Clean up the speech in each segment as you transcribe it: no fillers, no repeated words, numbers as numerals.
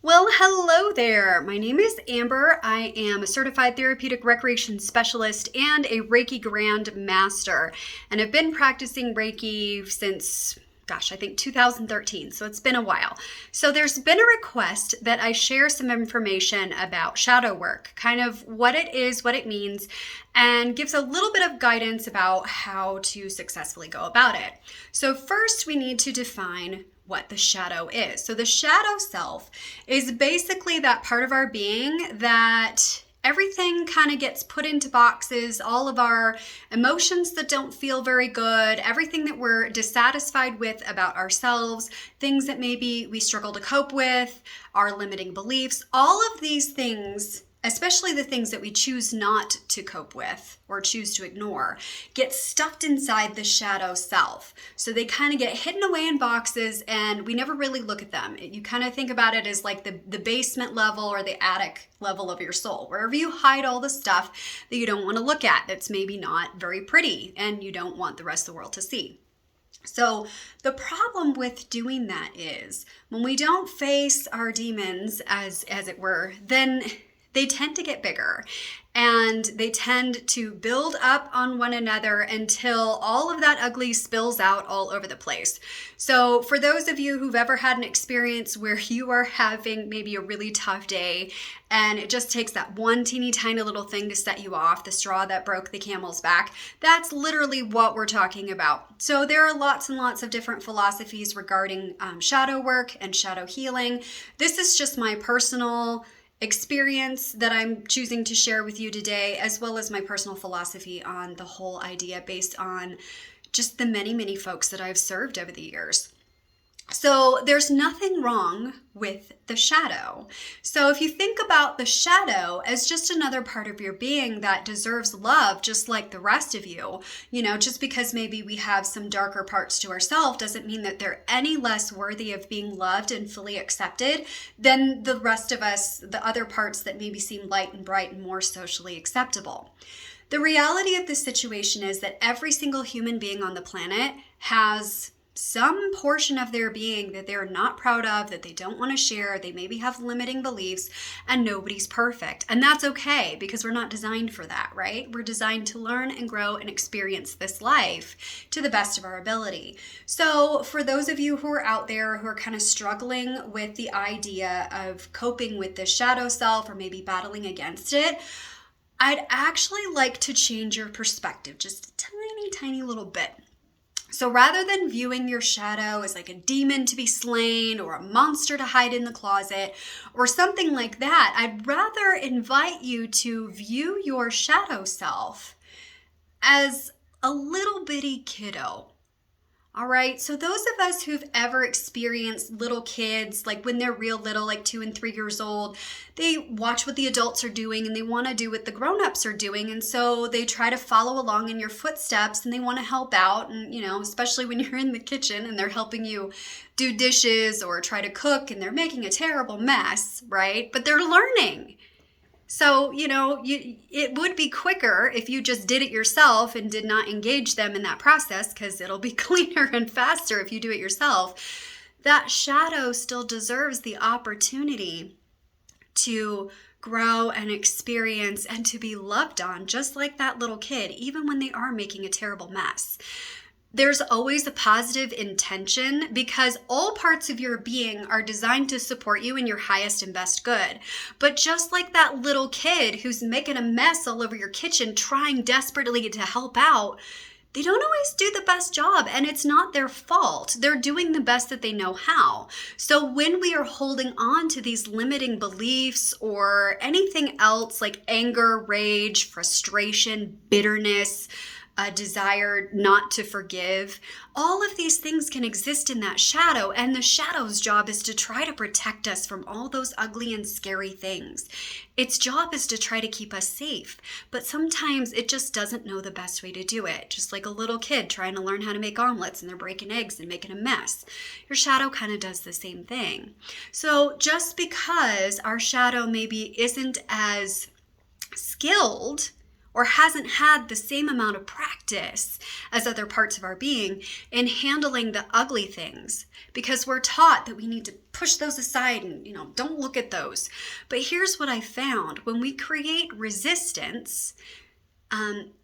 Well, hello there. My name is Amber. I am a certified therapeutic recreation specialist and a Reiki Grand Master. And I've been practicing Reiki since, I think 2013. So it's been a while. So there's been a request that I share some information about shadow work, kind of what it is, what it means, and gives a little bit of guidance about how to successfully go about it. So first we need to define what the shadow is. So the shadow self is basically that part of our being that everything kind of gets put into boxes, all of our emotions that don't feel very good, everything that we're dissatisfied with about ourselves, things that maybe we struggle to cope with, our limiting beliefs, all of these things, especially the things that we choose not to cope with or choose to ignore, get stuffed inside the shadow self. So they kind of get hidden away in boxes and we never really look at them. You kind of think about it as like the basement level or the attic level of your soul, wherever you hide all the stuff that you don't want to look at, that's maybe not very pretty and you don't want the rest of the world to see. So the problem with doing that is when we don't face our demons, as it were, then they tend to get bigger and they tend to build up on one another until all of that ugly spills out all over the place. So for those of you who've ever had an experience where you are having maybe a really tough day and it just takes that one teeny tiny little thing to set you off, the straw that broke the camel's back, that's literally what we're talking about. So there are lots and lots of different philosophies regarding shadow work and shadow healing. This is just my personal experience that I'm choosing to share with you today, as well as my personal philosophy on the whole idea based on just the many, many folks that I've served over the years. So there's nothing wrong with the shadow. So if you think about the shadow as just another part of your being that deserves love, just like the rest of you, just because maybe we have some darker parts to ourselves doesn't mean that they're any less worthy of being loved and fully accepted than the rest of us, the other parts that maybe seem light and bright and more socially acceptable. The reality of this situation is that every single human being on the planet has some portion of their being that they're not proud of, that they don't want to share, they maybe have limiting beliefs, and nobody's perfect. And that's okay because we're not designed for that, right? We're designed to learn and grow and experience this life to the best of our ability. So for those of you who are out there who are kind of struggling with the idea of coping with the shadow self or maybe battling against it, I'd actually like to change your perspective just a tiny, tiny little bit. So rather than viewing your shadow as like a demon to be slain or a monster to hide in the closet or something like that, I'd rather invite you to view your shadow self as a little bitty kiddo. All right, so those of us who've ever experienced little kids, like when they're real little, like 2 and 3 years old, they watch what the adults are doing and they want to do what the grown-ups are doing. And so they try to follow along in your footsteps and they want to help out. And, especially when you're in the kitchen and they're helping you do dishes or try to cook and they're making a terrible mess, right? But they're learning. So, it would be quicker if you just did it yourself and did not engage them in that process because it'll be cleaner and faster if you do it yourself. That shadow still deserves the opportunity to grow and experience and to be loved on just like that little kid, even when they are making a terrible mess. There's always a positive intention because all parts of your being are designed to support you in your highest and best good. But just like that little kid who's making a mess all over your kitchen, trying desperately to help out, they don't always do the best job and it's not their fault. They're doing the best that they know how. So when we are holding on to these limiting beliefs or anything else like anger, rage, frustration, bitterness, a desire not to forgive, all of these things can exist in that shadow, and the shadow's job is to try to protect us from all those ugly and scary things. Its job is to try to keep us safe, but sometimes it just doesn't know the best way to do it, just like a little kid trying to learn how to make omelets and they're breaking eggs and making a mess. Your shadow kind of does the same thing. So just because our shadow maybe isn't as skilled or hasn't had the same amount of practice as other parts of our being in handling the ugly things, because we're taught that we need to push those aside and, don't look at those. But here's what I found. When we create resistance,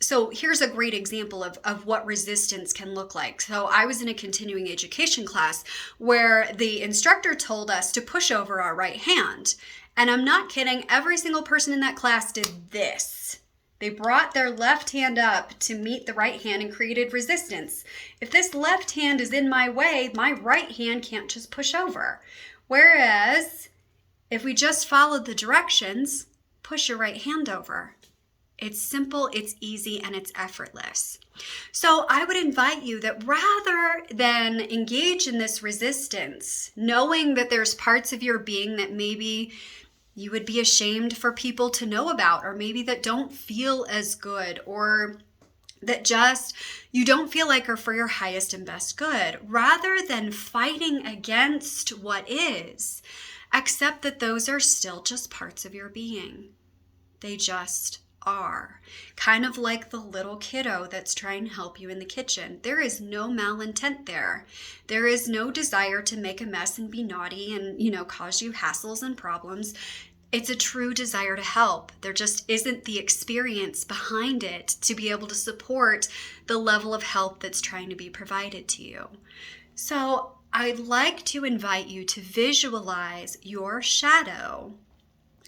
so here's a great example of what resistance can look like. So I was in a continuing education class where the instructor told us to push over our right hand. And I'm not kidding, every single person in that class did this. They brought their left hand up to meet the right hand and created resistance. If this left hand is in my way, my right hand can't just push over. Whereas if we just followed the directions, push your right hand over. It's simple, it's easy, and it's effortless. So I would invite you that rather than engage in this resistance, knowing that there's parts of your being that maybe you would be ashamed for people to know about, or maybe that don't feel as good, or that just you don't feel like are for your highest and best good, rather than fighting against what is, accept that those are still just parts of your being. They just are. Kind of like the little kiddo that's trying to help you in the kitchen. There is no malintent there. There is no desire to make a mess and be naughty and, cause you hassles and problems. It's a true desire to help. There just isn't the experience behind it to be able to support the level of help that's trying to be provided to you. So I'd like to invite you to visualize your shadow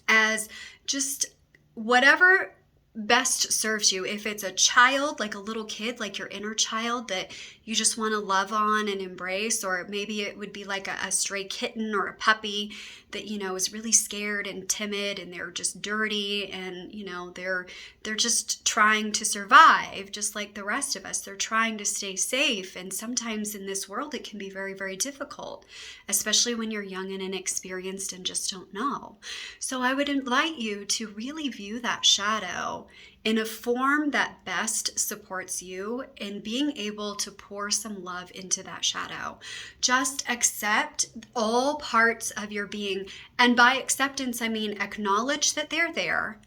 as just whatever best serves you. If it's a child, like a little kid, like your inner child that you just want to love on and embrace, or maybe it would be like a stray kitten or a puppy that, is really scared and timid and they're just dirty and, they're just trying to survive just like the rest of us. They're trying to stay safe. And sometimes in this world, it can be very, very difficult, especially when you're young and inexperienced and just don't know. So I would invite you to really view that shadow in a form that best supports you in being able to pour some love into that shadow. Just accept all parts of your being. And by acceptance, I mean acknowledge that they're there.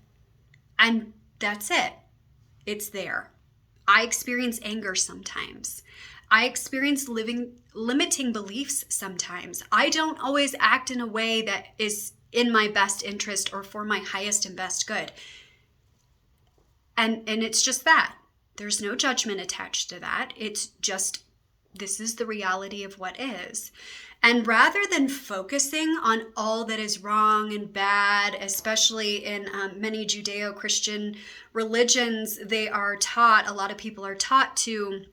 And that's it. It's there. I experience anger sometimes. I experience limiting beliefs sometimes. I don't always act in a way that is in my best interest or for my highest and best good. And it's just that. There's no judgment attached to that. It's just, this is the reality of what is. And rather than focusing on all that is wrong and bad, especially in many Judeo-Christian religions, a lot of people are taught to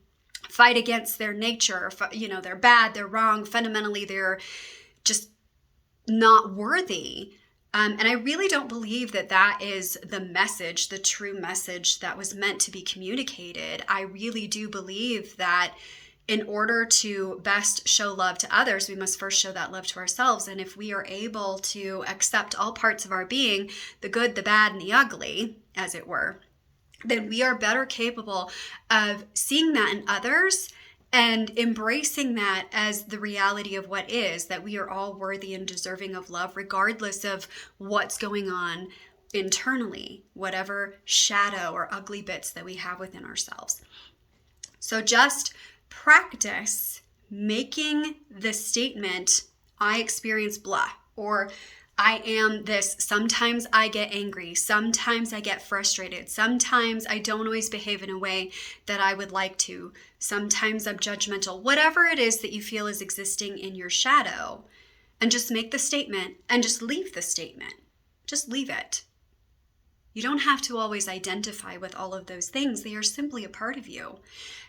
fight against their nature. They're bad, they're wrong, fundamentally they're just not worthy. And I really don't believe that is the message, the true message that was meant to be communicated. I really do believe that in order to best show love to others, we must first show that love to ourselves. And if we are able to accept all parts of our being, the good, the bad, and the ugly, as it were, then we are better capable of seeing that in others and embracing that as the reality of what is, that we are all worthy and deserving of love, regardless of what's going on internally, whatever shadow or ugly bits that we have within ourselves. So just practice making the statement, I experience blah, or I am this. Sometimes I get angry. Sometimes I get frustrated. Sometimes I don't always behave in a way that I would like to. Sometimes I'm judgmental. Whatever it is that you feel is existing in your shadow, and just make the statement and just leave the statement. Just leave it. You don't have to always identify with all of those things. They are simply a part of you.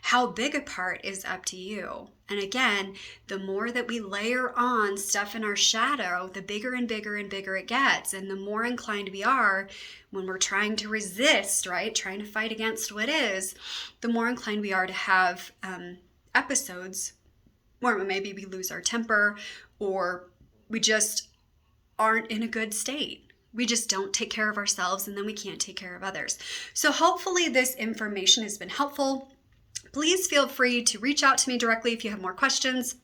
How big a part is up to you. And again, the more that we layer on stuff in our shadow, the bigger and bigger and bigger it gets. And the more inclined we are when we're trying to resist, right? Trying to fight against what is, the more inclined we are to have episodes where maybe we lose our temper or we just aren't in a good state. We just don't take care of ourselves and then we can't take care of others. So hopefully this information has been helpful. Please feel free to reach out to me directly if you have more questions.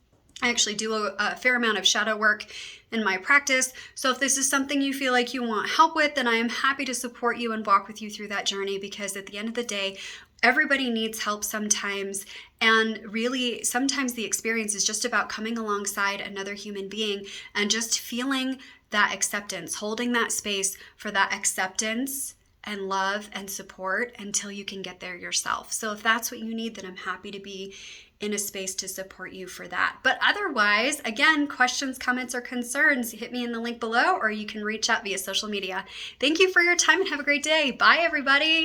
I actually do a fair amount of shadow work in my practice. So if this is something you feel like you want help with, then I am happy to support you and walk with you through that journey, because at the end of the day, everybody needs help sometimes. And really, sometimes the experience is just about coming alongside another human being and just feeling that acceptance, holding that space for that acceptance and love and support until you can get there yourself. So if that's what you need, then I'm happy to be in a space to support you for that. But otherwise, again, questions, comments, or concerns, hit me in the link below, or you can reach out via social media. Thank you for your time and have a great day. Bye, everybody.